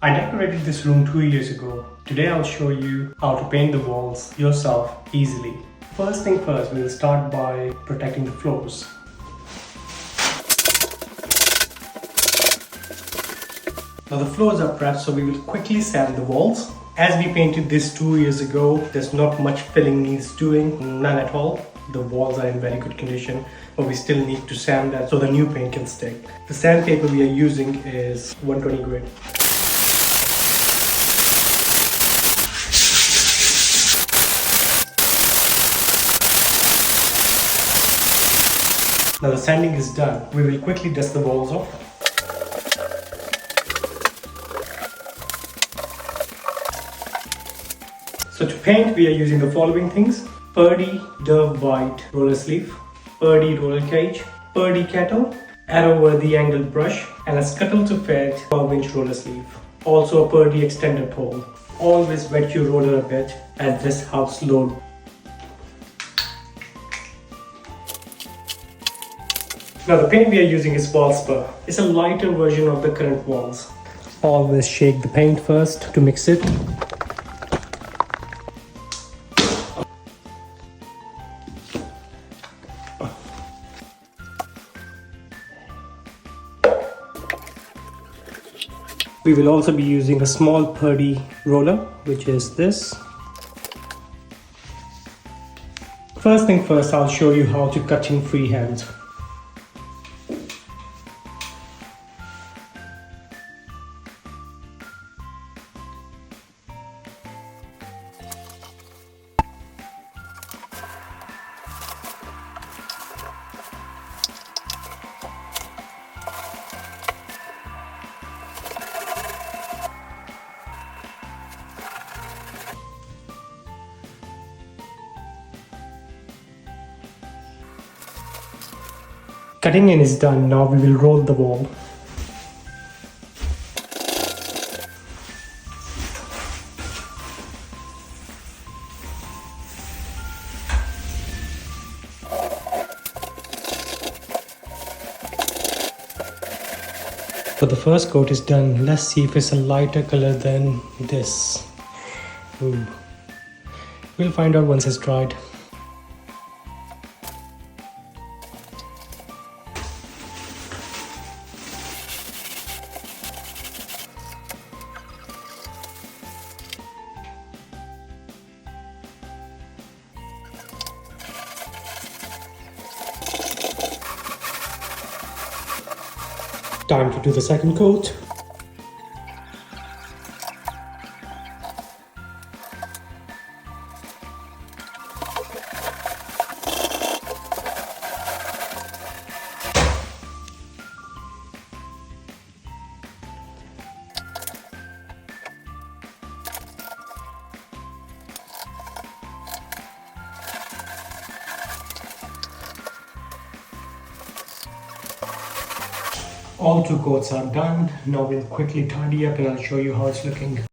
I decorated this room 2 years ago. Today I'll show you how to paint the walls yourself easily. First thing first, we'll start by protecting the floors. Now the floors are prepped, so we will quickly sand the walls. As we painted this 2 years ago, there's not much filling needs doing, none at all. The walls are in very good condition, but we still need to sand that so the new paint can stick. The sandpaper we are using is 120 grit. Now the sanding is done. We will quickly dust the walls off. So to paint, we are using the following things: Purdy Dove White roller sleeve, Purdy roller cage, Purdy kettle, arrow-worthy angled brush, and a scuttle to fit 12-inch roller sleeve. Also a Purdy extended pole. Always wet your roller a bit as this helps load. Now the paint we are using is Wallspur. It's a lighter version of the current walls. Always shake the paint first to mix it. We will also be using a small Purdy roller, which is this. First thing first, I'll show you how to cut in freehand. Cutting in is done. Now we will roll the wall. So the first coat is done. Let's see if it's a lighter color than this. Ooh. We'll find out once it's dried. Time to do the second coat. All two coats are done. Now we'll quickly tidy up and I'll show you how it's looking.